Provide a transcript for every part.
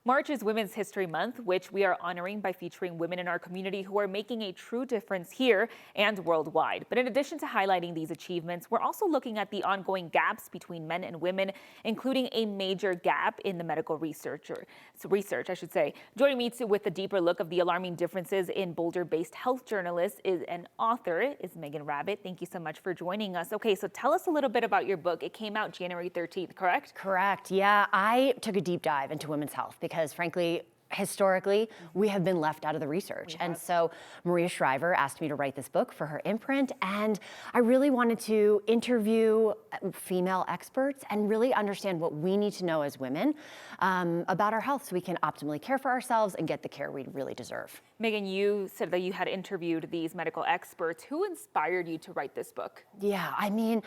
March is Women's History Month, which we are honoring by featuring women in our community who are making a true difference here and worldwide. But in addition to highlighting these achievements, we're also looking at the ongoing gaps between men and women, including a major gap in the medical research. Joining me with a deeper look of the alarming differences in Boulder-based health journalist and author is Meghan Rabbitt. Thank you so much for joining us. Okay, so tell us a little bit about your book. It came out January 13th, correct? Correct. Yeah, I took a deep dive into women's health because, frankly, historically, we have been left out of the research. And so Maria Shriver asked me to write this book for her imprint, and I really wanted to interview female experts and really understand what we need to know as women about our health so we can optimally care for ourselves and get the care we really deserve. Meghan, you said that you had interviewed these medical experts. Who inspired you to write this book? Yeah, I mean,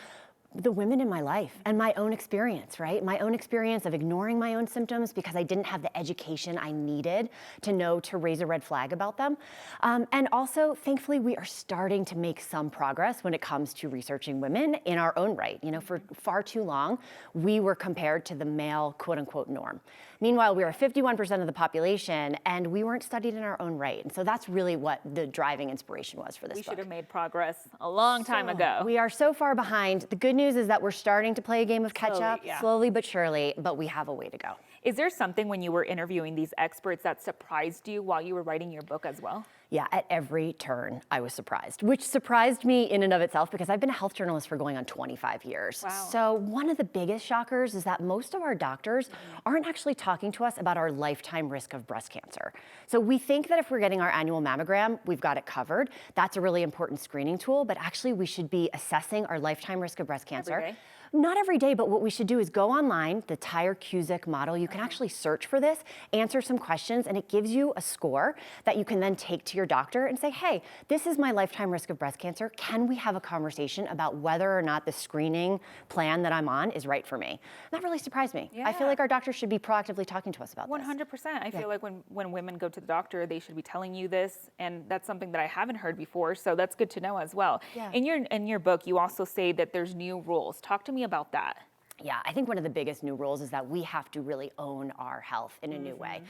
the women in my life and my own experience, right? My own experience of ignoring my own symptoms because I didn't have the education I needed to know to raise a red flag about them. And also, thankfully, we are starting to make some progress when it comes to researching women in our own right. You know, for far too long, we were compared to the male quote unquote norm. Meanwhile, we are 51% of the population and we weren't studied in our own right. And so that's really what the driving inspiration was for this book. We should have made progress a long time ago. We are so far behind. The good news is that we're starting to play a game of catch up, slowly but surely, but we have a way to go. Is there something when you were interviewing these experts that surprised you while you were writing your book as well? Yeah, at every turn, I was surprised, which surprised me in and of itself because I've been a health journalist for going on 25 years. Wow. So one of the biggest shockers is that most of our doctors aren't actually talking to us about our lifetime risk of breast cancer. So we think that if we're getting our annual mammogram, we've got it covered. That's a really important screening tool, but actually we should be assessing our lifetime risk of breast cancer. Every day? Not every day, but what we should do is go online, the Tyre-Cuzick model. You can actually search for this, answer some questions, and it gives you a score that you can then take to your doctor and say, hey, this is my lifetime risk of breast cancer. Can we have a conversation about whether or not the screening plan that I'm on is right for me? And that really surprised me. Yeah. I feel like our doctors should be proactively talking to us about 100%. this. I feel like when women go to the doctor, they should be telling you this, and that's something that I haven't heard before, so that's good to know as well. Yeah. In your book, you also say that there's new rules. Talk to me about that. Yeah, I think one of the biggest new rules is that we have to really own our health in a new way.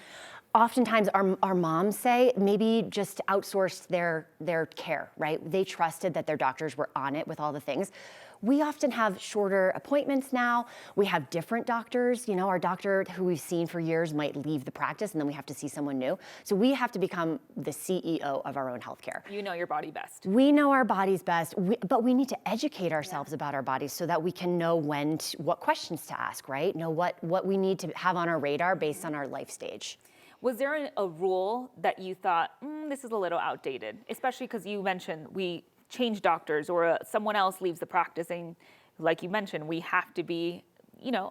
Oftentimes our moms say maybe just outsourced their care, right? They trusted that their doctors were on it with all the things. We often have shorter appointments now. We have different doctors. You know, our doctor who we've seen for years might leave the practice and then we have to see someone new. So we have to become the CEO of our own healthcare. You know your body best. We know our bodies best, but we need to educate ourselves about our bodies so that we can know what questions to ask, right? Know what we need to have on our radar based on our life stage. Was there a rule that you thought, this is a little outdated, especially because you mentioned we change doctors or someone else leaves the practice, and like you mentioned, we have to be,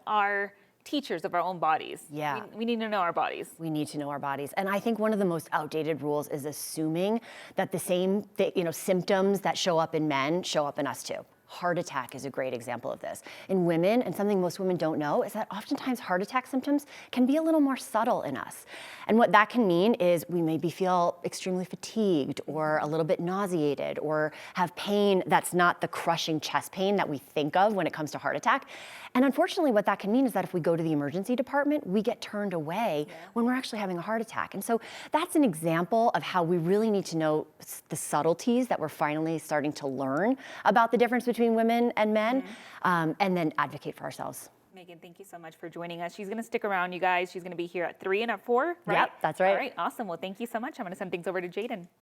our teachers of our own bodies. Yeah. We need to know our bodies. We need to know our bodies. And I think one of the most outdated rules is assuming that the same symptoms that show up in men show up in us too. Heart attack is a great example of this. In women, and something most women don't know, is that oftentimes heart attack symptoms can be a little more subtle in us. And what that can mean is we maybe feel extremely fatigued or a little bit nauseated or have pain that's not the crushing chest pain that we think of when it comes to heart attack. And unfortunately, what that can mean is that if we go to the emergency department, we get turned away when we're actually having a heart attack. And so that's an example of how we really need to know the subtleties that we're finally starting to learn about the difference between women and men, and then advocate for ourselves. Meghan, thank you so much for joining us. She's going to stick around, you guys. She's going to be here at 3 and at 4, right? Yep, that's right. All right, awesome. Well, thank you so much. I'm going to send things over to Jaden.